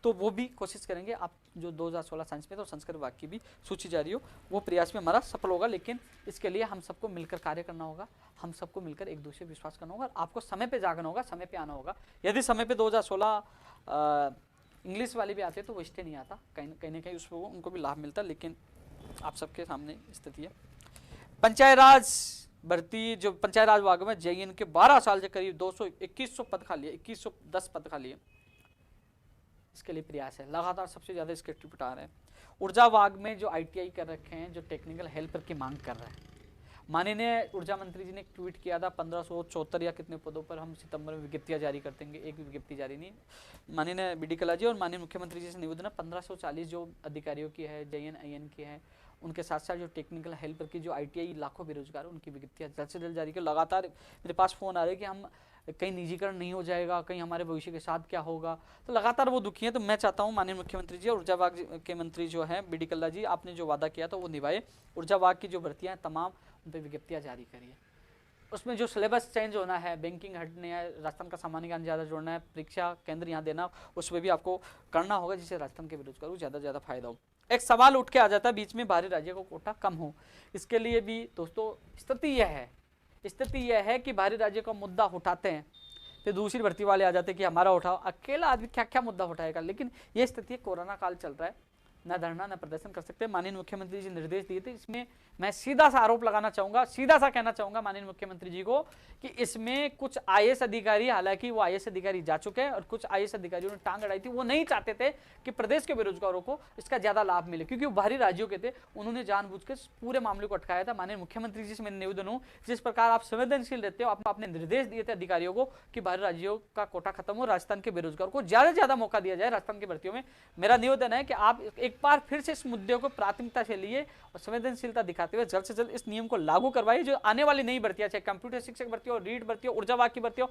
तो वो भी कोशिश करेंगे। आप जो 2016 साइंस में तो संस्कृत विभाग की भी सूची जारी हो, वो प्रयास में हमारा सफल होगा। लेकिन इसके लिए हम सबको मिलकर कार्य करना होगा, हम सबको मिलकर एक दूसरे विश्वास करना होगा, आपको समय पे जागना होगा, समय पे आना होगा। यदि समय पे 2016 इंग्लिश वाले भी आते तो वो स्टे नहीं आता, कहीं ना कहीं उसको उनको भी लाभ मिलता। लेकिन आप सबके सामने स्थिति है। पंचायत राज भर्ती, जो पंचायत राज विभाग में जेईएन के 12 साल से करीब 2100 पद खाली है, 2110 पद खाली है। इसके लिए प्रयास है, लगातार सबसे ज्यादा इसके ट्रिब्यूट आ रहे हैं। ऊर्जा विभाग में जो आईटीआई कर रखे हैं, जो टेक्निकल हेल्पर की मांग कर रहे हैं, माननीय ऊर्जा मंत्री जी ने एक ट्वीट किया था, 1574 या कितने पदों पर हम सितंबर में विज्ञप्तियां जारी कर देंगे। एक भी विज्ञप्ति जारी नहीं। माननीय बीडी कला जी और माननीय मुख्यमंत्री जी से निवेदन है, 1540 जो अधिकारियों की है, जेएन आईएन की है, उनके साथ साथ जो टेक्निकल हेल्पर की जो आईटीआई लाखों बेरोजगार, उनकी विज्ञप्तियां जल्द से जल्द जारी कर। लगातार मेरे पास फोन आ रहे हैं कि हम कहीं निजीकरण नहीं हो जाएगा, कहीं हमारे भविष्य के साथ क्या होगा, तो लगातार वो दुखी है। तो मैं चाहता हूँ माननीय मुख्यमंत्री जी और ऊर्जा विभाग के मंत्री जो हैं बीडी कल्ला जी, आपने जो वादा किया था वो निभाए। ऊर्जा विभाग की जो भर्तियां हैं तमाम, उन पर विज्ञप्तियां जारी करिए। उसमें जो सिलेबस चेंज होना है, बैंकिंग हटने है, राजस्थान का सामान्य ज्ञान ज़्यादा जोड़ना है, परीक्षा केंद्र यहाँ देना, उसमें भी आपको करना होगा, जिससे राजस्थान के बेरोजगारों को ज़्यादा से ज़्यादा फायदा हो। एक सवाल उठ के आ जाता है बीच में, बाहरी राज्य को कोटा कम हो। इसके लिए भी दोस्तों स्थिति यह है कि बाहरी राज्य का मुद्दा उठाते हैं, फिर दूसरी भर्ती वाले आ जाते हैं कि हमारा उठाओ। अकेला आदमी क्या क्या मुद्दा उठाएगा। लेकिन ये स्थिति कोरोना काल चल रहा है, न धरना न प्रदर्शन कर सकते। माननीय मुख्यमंत्री जी निर्देश दिए थे। इसमें मैं सीधा सा आरोप लगाना चाहूंगा, सीधा सा कहना चाहूंगा माननीय मुख्यमंत्री जी को कि इसमें कुछ आईएएस अधिकारी, हालांकि वो आईएएस अधिकारी जा चुके हैं और कुछ आईएएस अधिकारियों ने टांग अड़ाई थी, वो नहीं चाहते थे कि प्रदेश के बेरोजगारों को इसका ज्यादा लाभ मिले, क्योंकि वो बाहरी राज्यों के थे, उन्होंने जानबूझ के पूरे मामले को अटकाया था। माननीय मुख्यमंत्री जी से मैं निवेदन हूं, जिस प्रकार आप संवेदनशील रहते हो, आपने निर्देश दिए थे अधिकारियों को कि बाहरी राज्यों का कोटा खत्म हो, राजस्थान के बेरोजगार को ज्यादा से ज्यादा मौका दिया जाए राजस्थान की भर्तियों में। मेरा निवेदन है कि आप एक बार फिर से इस मुद्दे को प्राथमिकता से लिए और संवेदनशीलता दिखाते हुए जल्द से जल्द इस नियम को लागू करवाइए। जो आने वाली नई भर्तियां, चाहे कंप्यूटर शिक्षक भर्ती हो, रीड भर्ती हो, ऊर्जावाग की भर्ती हो,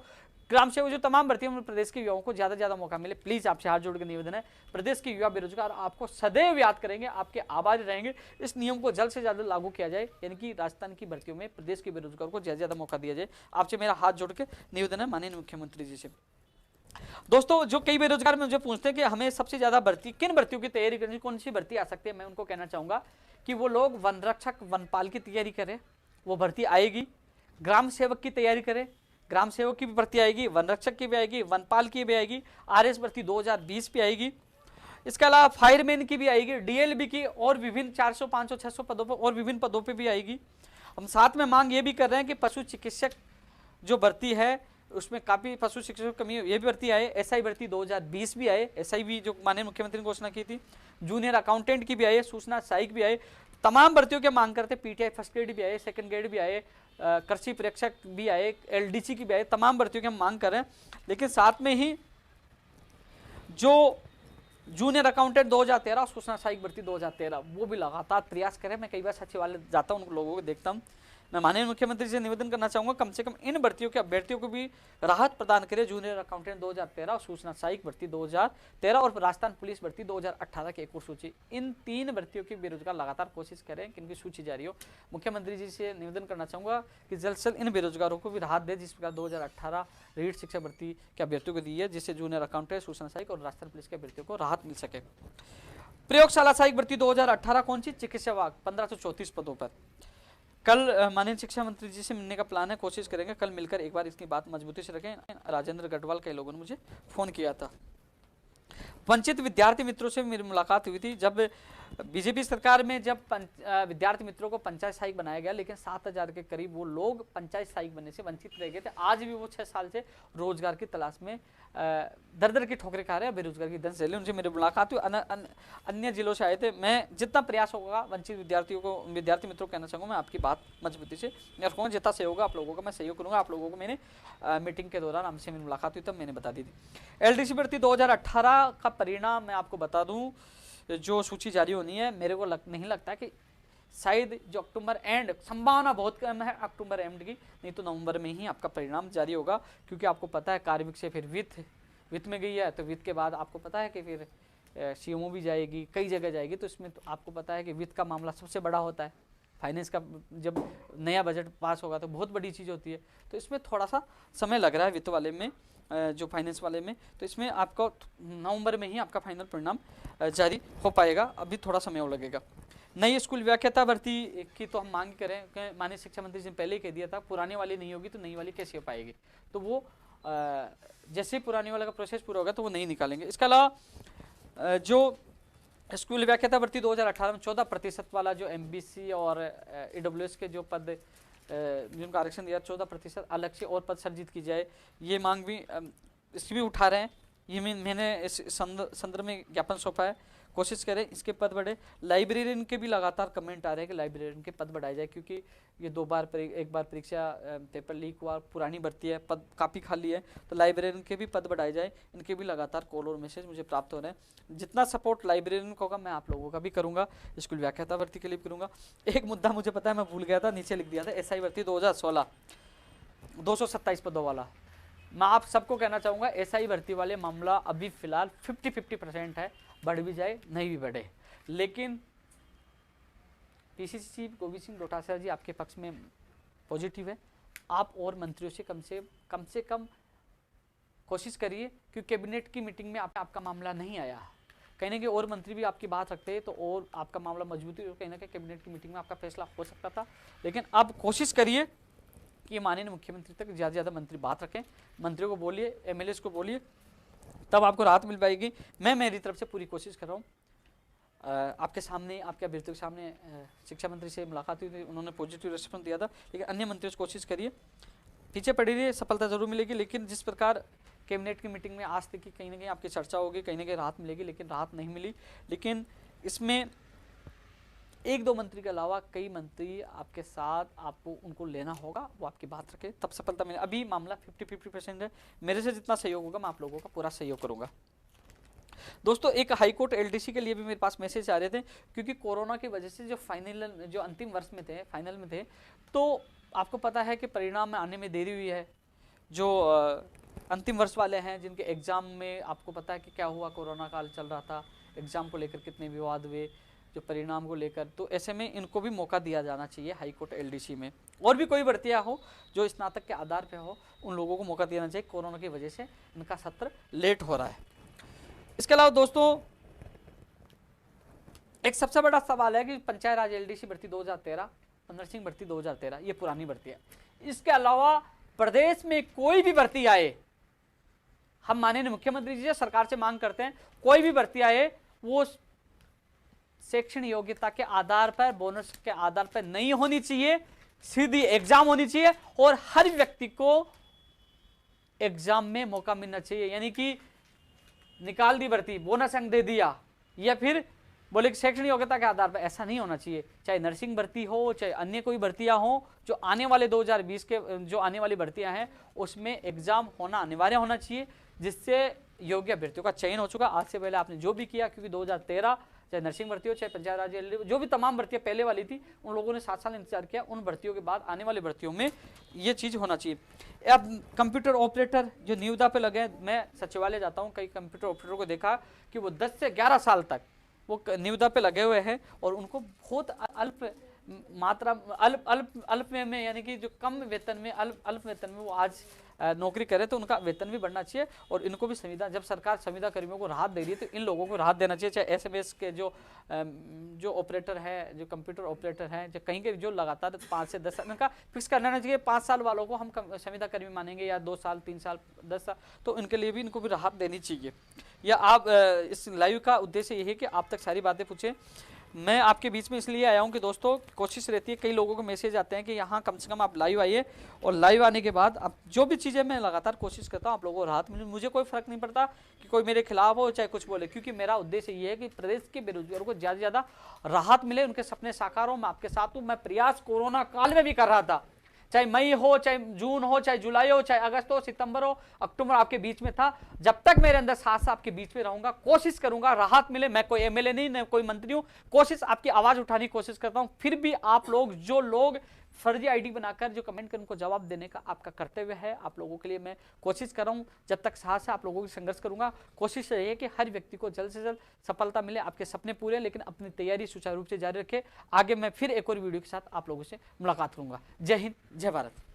ग्राम सेवक, जो तमाम भर्तियों में प्रदेश के युवाओं को ज्यादा से ज्यादा मौका मिले। प्लीज आपसे हाथ जोड़ के निवेदन है, प्रदेश के युवा बेरोजगार आपको सदैव याद करेंगे, आपके आभारी रहेंगे। इस नियम को जल्द से ज्यादा लागू किया जाए, यानी कि राजस्थान की भर्तियों में प्रदेश के बेरोजगार को ज्यादा से ज्यादा मौका दिया जाए। आपसे मेरा हाथ जोड़ के निवेदन है माननीय मुख्यमंत्री जी से। दोस्तों, जो कई बेरोजगार मुझे पूछते हैं कि हमें सबसे ज्यादा भर्ती किन भर्तियों की तैयारी करनी, कौन सी भर्ती आ सकती है, मैं उनको कहना चाहूंगा कि वो लोग वन रक्षक, वनपाल की तैयारी करें, वो भर्ती आएगी। ग्राम सेवक की तैयारी करें, ग्राम सेवक की भी भर्ती आएगी, वन रक्षक की भी आएगी, वनपाल की भी आएगी, आरएस भर्ती 2020 भी आएगी। इसके अलावा फायरमैन की भी आएगी, डीएलबी की और विभिन्न 400, 500, 600 पदों पर और विभिन्न पदों पर भी आएगी। हम साथ में मांग ये भी कर रहे हैं कि पशु चिकित्सक जो भर्ती है उसमें काफी पशु शिक्षकों की कमी है, ये भी भर्ती आए। एसआई भर्ती 2020 भी आए, एसआई भी जो माननीय मुख्यमंत्री ने घोषणा की थी। जूनियर अकाउंटेंट की भी आए, सूचना सहायक भी आए। तमाम भर्तियों के मांग करते, पीटीआई फर्स्ट ग्रेड भी आए, सेकंड ग्रेड भी आए, कृषि प्रेक्षक भी आए, एलडीसी की भी आए। तमाम भर्तियों की हम मांग कर रहे हैं, लेकिन साथ में ही जो जूनियर अकाउंटेंट 2013 और सूचना सहायक भर्ती 2013 वो भी लगातार प्रयास करें। मैं कई बार सचिवालय जाता हूँ, उन लोगों को देखता हूँ। मैं माननीय मुख्यमंत्री से निवेदन करना चाहूंगा कम से कम इन भर्तियों के अभ्यर्थियों को भी राहत प्रदान करें। जूनियर अकाउंटेंट 2013 और सूचना सहायक भर्ती 2013 और राजस्थान पुलिस भर्ती 2018 की एक और सूची, इन 3 भर्तियों की बेरोजगार लगातार कोशिश करें कि इनकी सूची जारी हो। मुख्यमंत्री जी से निवेदन करना चाहूंगा कि जल्द से जल्द इन बेरोजगारों को भी राहत दे, जिस प्रकार 2018 रीड शिक्षक भर्ती के अभ्यर्थियों को दी है, जिससे जूनियर अकाउंटेंट, सूचना सहायक और राजस्थान पुलिस के अभ्यर्थियों को राहत मिल सके। प्रयोगशाला सहायक भर्ती 2018 कौन सी? चिकित्सा विभाग 1534 पदों पर। कल माननीय शिक्षा मंत्री जी से मिलने का प्लान है, कोशिश करेंगे कल मिलकर एक बार इसकी बात मजबूती से रखें। राजेंद्र गढ़वाल के लोगों ने मुझे फोन किया था। वंचित विद्यार्थी मित्रों से मेरी मुलाकात हुई थी जब बीजेपी सरकार में, जब विद्यार्थी मित्रों को पंचायत सहायक बनाया गया, लेकिन 7000 के करीब वो लोग पंचायत सहायक बनने से वंचित रह गए थे। आज भी वो 6 साल से रोजगार की तलाश में दर दर की ठोकरें खा रहे हैं, बेरोजगार की दंश झेले। उनसे मेरी मुलाकात हुई, अन्य जिलों से आए थे। मैं जितना प्रयास होगा वंचित विद्यार्थियों को, विद्यार्थी मित्रों को कहना चाहूँगा, मैं आपकी बात मजबूती से रखूँगा। जितना सहयोग आप लोगों का मैं सहयोग करूँगा। आप लोगों को मैंने मीटिंग के दौरान हमसे मेरी मुलाकात हुई तब मैंने बता दी थी। एलडीसी भर्ती 2018 का परिणाम मैं आपको बता दूँ, जो सूची जारी होनी है, मेरे को नहीं लगता कि शायद जो अक्टूबर एंड, संभावना बहुत कम है अक्टूबर एंड की, नहीं तो नवंबर में ही आपका परिणाम जारी होगा। क्योंकि आपको पता है कार्मिक से फिर वित्त में गई है, तो वित्त के बाद आपको पता है कि फिर सीएमओ भी जाएगी, कई जगह जाएगी। तो इसमें तो आपको पता है कि वित्त का मामला सबसे बड़ा होता है। फाइनेंस का जब नया बजट पास होगा तो बहुत बड़ी चीज़ होती है। तो इसमें थोड़ा सा समय लग रहा है वित्त वाले में, जो फाइनेंस वाले में। तो इसमें आपको नवंबर में ही आपका फाइनल परिणाम जारी हो पाएगा, अभी थोड़ा समय और लगेगा। नई स्कूल व्याख्याता भर्ती की तो हम मांग करें, माननीय शिक्षा मंत्री जी ने पहले ही कह दिया था, पुराने वाली नहीं होगी तो नई वाली कैसे हो पाएगी। तो वो जैसे पुराने वाला का प्रोसेस पूरा होगा तो वो नहीं निकालेंगे। इसके अलावा जो स्कूल व्याख्याता भर्ती 2018 में 14% वाला जो एमबीसी और ईडब्ल्यूएस के जो पद जिनका आरक्षण दिया, 14% अलग से और पद सर्जित की जाए, ये मांग भी इसकी भी उठा रहे हैं। ये मैंने इस संदर्भ में ज्ञापन सौंपा है। कोशिश करें इसके पद बढ़े। लाइब्रेरियन के भी लगातार कमेंट आ रहे हैं कि लाइब्रेरियन के पद बढ़ाए जाए, क्योंकि ये एक बार परीक्षा पेपर लीक हुआ, पुरानी भर्ती है, पद काफ़ी खाली है, तो लाइब्रेरियन के भी पद बढ़ाए जाए। इनके भी लगातार कॉल और मैसेज मुझे प्राप्त हो रहे हैं। जितना सपोर्ट लाइब्रेरियन को होगा मैं आप लोगों का भी करूँगा, स्कूल व्याख्याता भर्ती के लिए भी करूँगा। एक मुद्दा मुझे पता है मैं भूल गया था, नीचे लिख दिया था, एसआई भर्ती 2016 227 पदों वाला। मैं आप सबको कहना चाहूँगा एसआई भर्ती वाले मामला अभी फिलहाल 50-50% है, बढ़ भी जाए नहीं भी बढ़े। लेकिन पीसीसी चीफ गोविंद सिंह डोटासरा जी आपके पक्ष में पॉजिटिव है। आप और मंत्रियों से कम से कम कोशिश करिए, क्योंकि कैबिनेट की मीटिंग में आपका मामला नहीं आया। कहीं ना कहीं और मंत्री भी आपकी बात रखते हैं तो और आपका मामला मजबूती, कहीं ना कहीं कैबिनेट की मीटिंग में आपका फैसला हो सकता था। लेकिन अब कोशिश करिए कि माननीय मुख्यमंत्री तक ज़्यादा से ज़्यादा मंत्री बात रखें, मंत्रियों को बोलिए, एमएलएस को बोलिए, तब आपको राहत मिल पाएगी। मैं मेरी तरफ से पूरी कोशिश कर रहा हूँ। आपके सामने, आपके अभ्यर्थियों के सामने शिक्षा मंत्री से मुलाकात हुई थी, उन्होंने पॉजिटिव रिस्पॉन्स दिया था। लेकिन अन्य मंत्रियों से कोशिश करिए, पीछे पड़ी रही सफलता जरूर मिलेगी। लेकिन जिस प्रकार कैबिनेट की मीटिंग में आज तक की कहीं ना कहीं आपकी चर्चा होगी, कहीं ना कहीं राहत मिलेगी, लेकिन राहत नहीं मिली। लेकिन इसमें एक दो मंत्री के अलावा कई मंत्री आपके साथ, आपको उनको लेना होगा, वो आपकी बात रखे तब सफलता मिले। अभी मामला 50-50% है। मेरे से जितना सहयोग होगा मैं आप लोगों का पूरा सहयोग करूंगा। दोस्तों, एक हाईकोर्ट एलडीसी के लिए भी मेरे पास मैसेज आ रहे थे, क्योंकि कोरोना की वजह से जो अंतिम वर्ष में थे, फाइनल में थे, तो आपको पता है कि परिणाम में आने में देरी हुई है। जो अंतिम वर्ष वाले हैं, जिनके एग्जाम में आपको पता है कि क्या हुआ, कोरोना काल चल रहा था, एग्जाम को लेकर कितने विवाद हुए, जो परिणाम को लेकर, तो ऐसे में इनको भी मौका दिया जाना चाहिए हाईकोर्ट एलडीसी में। और भी कोई भर्तियां हो जो स्नातक के आधार पे हो, उन लोगों को मौका देना चाहिए। कोरोना की वजह से इनका सत्र लेट हो रहा है। इसके अलावा दोस्तों, एक सबसे बड़ा सवाल है कि पंचायत राज एलडीसी भर्ती 2013, नर्सिंग भर्ती 2013, ये पुरानी भर्ती है। इसके अलावा प्रदेश में कोई भी भर्ती आए, हम माननीय मुख्यमंत्री जी से सरकार से मांग करते हैं, कोई भी भर्ती आए वो शैक्षणिक योग्यता के आधार पर, बोनस के आधार पर नहीं होनी चाहिए, सीधी एग्जाम होनी चाहिए और हर व्यक्ति को एग्जाम में मौका मिलना चाहिए। यानी कि निकाल दी भर्ती, बोनस अंक दे दिया, या फिर बोले कि शैक्षणिक योग्यता के आधार पर, ऐसा नहीं होना चाहिए। चाहे नर्सिंग भर्ती हो, चाहे अन्य कोई भर्तियां हो, जो आने वाले 2020 के जो आने वाली भर्तियां हैं उसमें एग्जाम होना अनिवार्य होना चाहिए, जिससे योग्य अभ्यर्थियों का चयन हो चुका। आज से पहले आपने जो भी किया, क्योंकि 2013 चाहे नर्सिंग भर्ती हो, चाहे पंचायत राज एलडीसी, जो भी तमाम भर्तियां पहले वाली थी, उन लोगों ने 7 साल इंतजार किया। उन भर्तियों के बाद आने वाली भर्तियों में ये चीज होना चाहिए। अब कंप्यूटर ऑपरेटर जो निविदा पे लगे, मैं सचिवालय जाता हूँ, कई कंप्यूटर ऑपरेटर को देखा कि वो 10 से 11 साल तक वो निविदा पे लगे हुए हैं और उनको बहुत अल्प मात्रा, अल्प में, यानी कि जो कम वेतन में, अल्प वेतन में वो आज नौकरी करे, तो उनका वेतन भी बढ़ना चाहिए। और इनको भी संविदा, जब सरकार संविदा कर्मियों को राहत दे रही है, तो इन लोगों को राहत देना चाहिए। चाहे एसएमएस के जो ऑपरेटर है, जो कंप्यूटर ऑपरेटर हैं, जो कहीं के जो लगातार 5 से 10 साल का फिक्स कर लेना चाहिए। 5 साल वालों को हम संविदा कर्मी मानेंगे, या 2 साल, 3 साल, 10 साल, तो इनके लिए भी इनको भी राहत देनी चाहिए। या आप इस लाइव का उद्देश्य ये है कि आप तक सारी बातें पूछें। मैं आपके बीच में इसलिए आया हूं कि दोस्तों, कोशिश रहती है, कई लोगों को मैसेज आते हैं कि यहाँ कम से कम आप लाइव आइए, और लाइव आने के बाद आप जो भी चीज़ें, मैं लगातार कोशिश करता हूँ आप लोगों को राहत मिले। मुझे कोई फर्क नहीं पड़ता कि कोई मेरे खिलाफ हो चाहे कुछ बोले, क्योंकि मेरा उद्देश्य ये है कि प्रदेश के बेरोजगारों को ज़्यादा से ज़्यादा राहत मिले, उनके सपने साकार हो। मैं आपके साथ हूँ। मैं प्रयास कोरोना काल में भी कर रहा था, चाहे मई हो, चाहे जून हो, चाहे जुलाई हो, चाहे अगस्त हो, सितंबर हो, अक्टूबर, आपके बीच में था। जब तक मेरे अंदर साथ आपके बीच में रहूंगा, कोशिश करूंगा राहत मिले। मैं कोई एमएलए नहीं, न कोई मंत्री हूं, कोशिश आपकी आवाज उठाने की कोशिश करता हूं। फिर भी आप लोग, जो लोग फर्जी आईडी बनाकर जो कमेंट कर, उनको जवाब देने का आपका कर्तव्य है। आप लोगों के लिए मैं कोशिश कर रहा हूं, जब तक साहस है आप लोगों की संघर्ष करूंगा। कोशिश रही है कि हर व्यक्ति को जल्द से जल्द सफलता मिले, आपके सपने पूरे, लेकिन अपनी तैयारी सुचारू रूप से जारी रखें। आगे मैं फिर एक और वीडियो के साथ आप लोगों से मुलाकात करूंगा। जय हिंद, जय भारत।